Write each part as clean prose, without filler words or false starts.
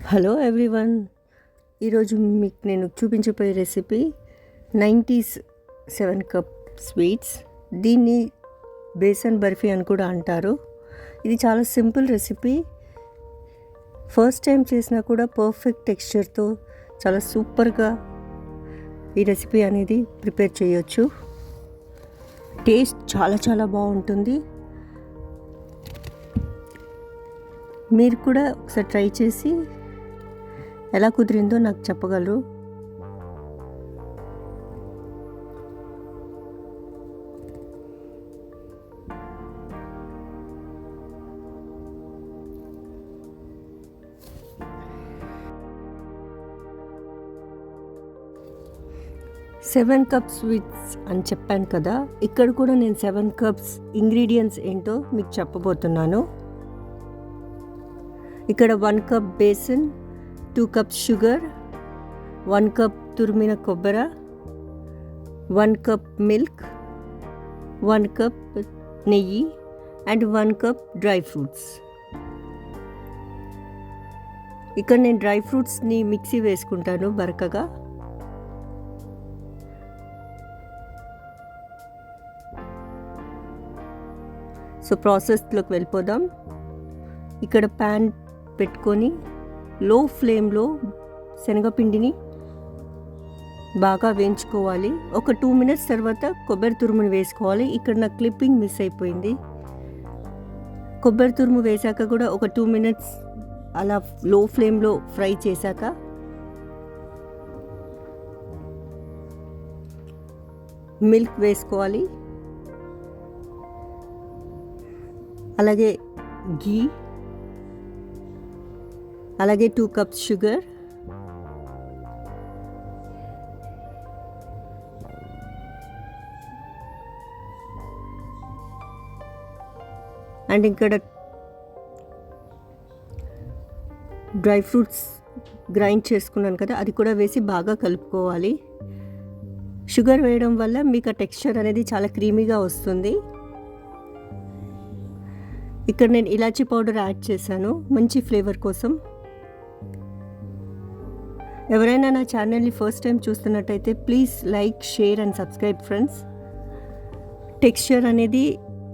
Hello everyone, ఈరోజు మీకు నేను చూపించబోయే రెసిపీ 90s 7 కప్ స్వీట్స్. దీన్ని బేసన్ బర్ఫీ అని కూడా అంటారు. ఇది చాలా సింపుల్ రెసిపీ. ఫస్ట్ టైం చేసినా కూడా పర్ఫెక్ట్ టెక్స్చర్తో చాలా సూపర్గా ఈ రెసిపీ అనేది ప్రిపేర్ చేయొచ్చు. టేస్ట్ చాలా చాలా బాగుంటుంది. మీరు కూడా ఒకసారి ట్రై చేసి ఎలా కుదిరిందో నాకు చెప్పగలరు. సెవెన్ కప్ స్వీట్స్ అని చెప్పాను కదా, ఇక్కడ కూడా నేను 7 కప్స్ ఇంగ్రీడియంట్స్ ఏంటో మీకు చెప్పబోతున్నాను. ఇక్కడ 1 cup besan, 2 cups sugar, 1 cup తురిమిన కొబ్బరి, 1 కప్ మిల్క్, 1 కప్ నెయ్యి అండ్ 1 కప్ డ్రై ఫ్రూట్స్. ఇక్కడ నేను డ్రై ఫ్రూట్స్ని మిక్సీ వేసుకుంటాను బరకగా. సో ప్రాసెస్లోకి వెళ్ళిపోదాం. ఇక్కడ ప్యాన్ పెట్టుకొని లో ఫ్లేమ్లో శనగపిండిని బాగా వేయించుకోవాలి. ఒక 2 మినిట్స్ తర్వాత కొబ్బరి తురుముని వేసుకోవాలి. ఇక్కడ నా క్లిప్పింగ్ మిస్ అయిపోయింది. కొబ్బరి తురుము వేసాక కూడా ఒక 2 మినిట్స్ అలా లో ఫ్లేమ్లో ఫ్రై చేశాక మిల్క్ వేసుకోవాలి. అలాగే ఘీ, అలాగే 2 కప్స్ షుగర్, అండ్ ఇక్కడ డ్రై ఫ్రూట్స్ గ్రైండ్ చేసుకున్నాను కదా, అది కూడా వేసి బాగా కలుపుకోవాలి. షుగర్ వేయడం వల్ల మీకు ఆ టెక్స్చర్ అనేది చాలా క్రీమీగా వస్తుంది. ఇక్కడ నేను ఇలాచీ పౌడర్ యాడ్ చేశాను మంచి ఫ్లేవర్ కోసం. ఎవరైనా నా ఛానల్ని ఫస్ట్ టైం చూస్తున్నట్టయితే please like, share and subscribe friends. Texture అనేది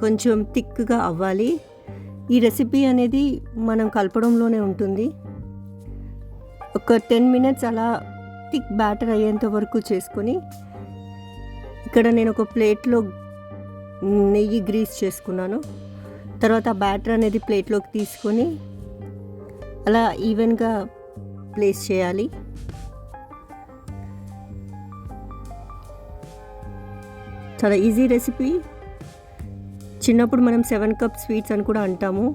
కొంచెం థిక్గా అవ్వాలి. ఈ రెసిపీ అనేది మనం కలపడంలోనే ఉంటుంది. ఒక 10 మినిట్స్ అలా థిక్ బ్యాటర్ అయ్యేంత వరకు చేసుకొని ఇక్కడ నేను ఒక ప్లేట్లో నెయ్యి గ్రీస్ చేసుకున్నాను. తర్వాత బ్యాటర్ అనేది ప్లేట్లోకి తీసుకొని అలా ఈవెన్గా ప్లేస్ చేయాలి. చాలా ఈజీ రెసిపీ. చిన్నప్పుడు మనం 7 కప్ స్వీట్స్ అని కూడా అంటాము.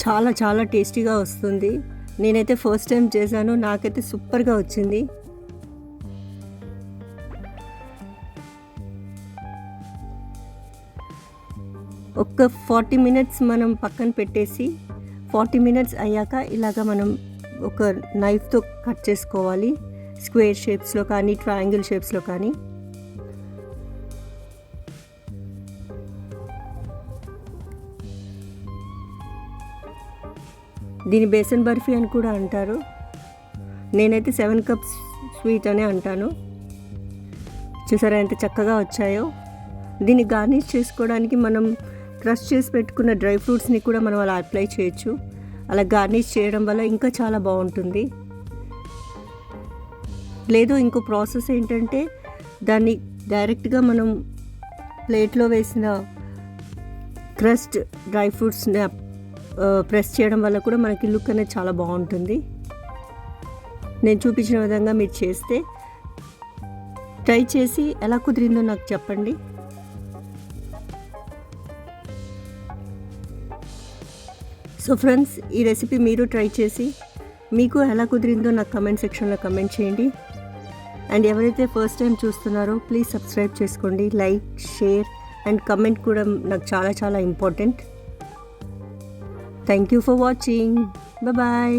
చాలా చాలా టేస్టీగా వస్తుంది. నేనైతే ఫస్ట్ టైం చేశాను, నాకైతే సూపర్గా వచ్చింది. ఒక 40 మినిట్స్ మనం పక్కన పెట్టేసి 40 మినిట్స్ అయ్యాక ఇలాగ మనం ఒక నైఫ్తో కట్ చేసుకోవాలి. స్క్వేర్ షేప్స్లో కానీ ట్రయాంగిల్ షేప్స్లో కానీ. దీని బేసన్ బర్ఫీ అని కూడా అంటారు. నేనైతే 7 కప్స్ స్వీట్ అనే అంటాను. చూసారా ఎంత చక్కగా వచ్చాయో. దీన్ని గార్నిష్ చేసుకోవడానికి మనం క్రష్ చేసి పెట్టుకున్న డ్రై ఫ్రూట్స్ని కూడా మనం అలా అప్లై చేయొచ్చు. అలా గార్నిష్ చేయడం వల్ల ఇంకా చాలా బాగుంటుంది. లేదు ఇంకో ప్రాసెస్ ఏంటంటే దాన్ని డైరెక్ట్గా మనం ప్లేట్లో వేసిన క్రష్డ్ డ్రై ఫ్రూట్స్ని ప్రెస్ చేయడం వల్ల కూడా మనకి లుక్ అనేది చాలా బాగుంటుంది. నేను చూపించిన విధంగా మీరు చేస్తే ట్రై చేసి ఎలా కుదిరిందో నాకు చెప్పండి. సో ఫ్రెండ్స్, ఈ రెసిపీ మీరు ట్రై చేసి మీకు ఎలా కుదిరిందో నాకు కమెంట్ సెక్షన్లో కమెంట్ చేయండి. అండ్ ఎవరైతే ఫస్ట్ టైం చూస్తున్నారో ప్లీజ్ సబ్స్క్రైబ్ చేసుకోండి. లైక్, షేర్ అండ్ కమెంట్ కూడా నాకు చాలా చాలా important. Thank you for watching. Bye.